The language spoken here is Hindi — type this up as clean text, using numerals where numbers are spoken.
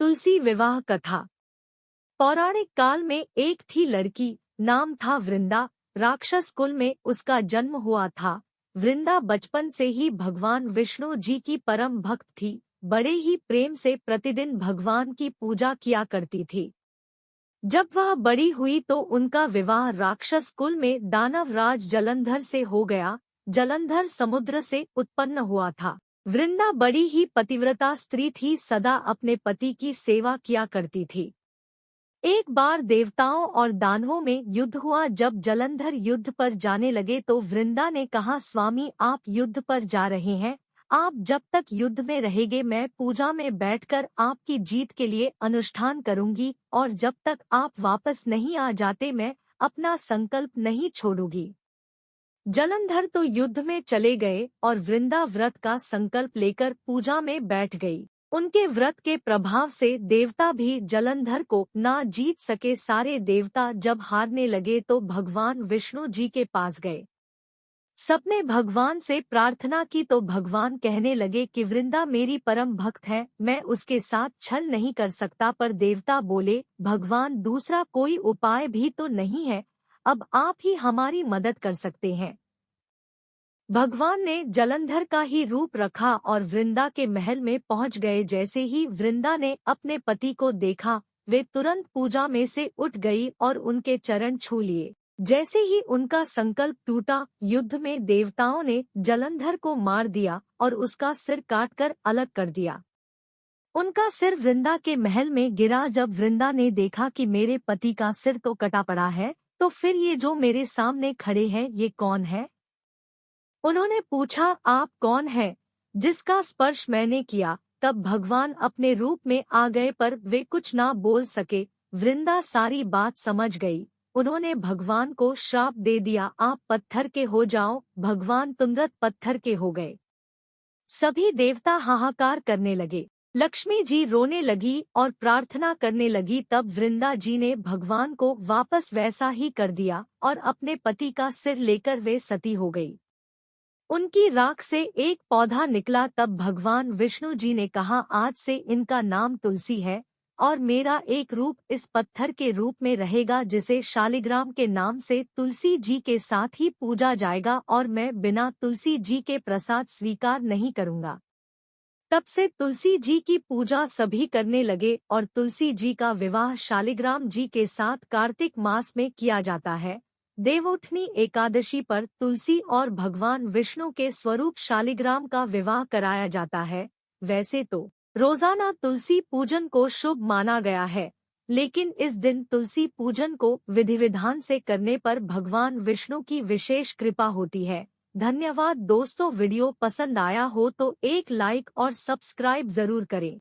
तुलसी विवाह कथा। पौराणिक काल में एक थी लड़की, नाम था वृंदा। राक्षस कुल में उसका जन्म हुआ था। वृंदा बचपन से ही भगवान विष्णु जी की परम भक्त थी। बड़े ही प्रेम से प्रतिदिन भगवान की पूजा किया करती थी। जब वह बड़ी हुई तो उनका विवाह राक्षस कुल में दानव राज जलंधर से हो गया। जलंधर समुद्र से उत्पन्न हुआ था। वृंदा बड़ी ही पतिव्रता स्त्री थी, सदा अपने पति की सेवा किया करती थी। एक बार देवताओं और दानवों में युद्ध हुआ। जब जलंधर युद्ध पर जाने लगे तो वृंदा ने कहा, स्वामी आप युद्ध पर जा रहे हैं, आप जब तक युद्ध में रहेंगे मैं पूजा में बैठकर आपकी जीत के लिए अनुष्ठान करूंगी, और जब तक आप वापस नहीं आ जाते मैं अपना संकल्प नहीं छोड़ूंगी। जलंधर तो युद्ध में चले गए और वृंदा व्रत का संकल्प लेकर पूजा में बैठ गई। उनके व्रत के प्रभाव से देवता भी जलंधर को ना जीत सके। सारे देवता जब हारने लगे तो भगवान विष्णु जी के पास गए। सबने भगवान से प्रार्थना की तो भगवान कहने लगे कि वृंदा मेरी परम भक्त है, मैं उसके साथ छल नहीं कर सकता। पर देवता बोले, भगवान दूसरा कोई उपाय भी तो नहीं है, अब आप ही हमारी मदद कर सकते हैं। भगवान ने जलंधर का ही रूप रखा और वृंदा के महल में पहुंच गए। जैसे ही वृंदा ने अपने पति को देखा, वे तुरंत पूजा में से उठ गई और उनके चरण छू लिए। जैसे ही उनका संकल्प टूटा, युद्ध में देवताओं ने जलंधर को मार दिया और उसका सिर काटकर अलग कर दिया। उनका सिर वृंदा के महल में गिरा। जब वृंदा ने देखा कि मेरे पति का सिर तो कटा पड़ा है, तो फिर ये जो मेरे सामने खड़े हैं ये कौन है? उन्होंने पूछा, आप कौन है जिसका स्पर्श मैंने किया? तब भगवान अपने रूप में आ गए पर वे कुछ ना बोल सके। वृंदा सारी बात समझ गई। उन्होंने भगवान को श्राप दे दिया, आप पत्थर के हो जाओ। भगवान तुरंत पत्थर के हो गए। सभी देवता हाहाकार करने लगे। लक्ष्मी जी रोने लगी और प्रार्थना करने लगी। तब वृंदा जी ने भगवान को वापस वैसा ही कर दिया और अपने पति का सिर लेकर वे सती हो गई। उनकी राख से एक पौधा निकला। तब भगवान विष्णु जी ने कहा, आज से इनका नाम तुलसी है और मेरा एक रूप इस पत्थर के रूप में रहेगा, जिसे शालिग्राम के नाम से तुलसी जी के साथ ही पूजा जाएगा, और मैं बिना तुलसी जी के प्रसाद स्वीकार नहीं करूंगा। तब से तुलसी जी की पूजा सभी करने लगे और तुलसी जी का विवाह शालिग्राम जी के साथ कार्तिक मास में किया जाता है। देवउठनी एकादशी पर तुलसी और भगवान विष्णु के स्वरूप शालिग्राम का विवाह कराया जाता है। वैसे तो रोजाना तुलसी पूजन को शुभ माना गया है, लेकिन इस दिन तुलसी पूजन को विधि विधान से करने पर भगवान विष्णु की विशेष कृपा होती है। धन्यवाद दोस्तों, वीडियो पसंद आया हो तो एक लाइक और सब्सक्राइब जरूर करें।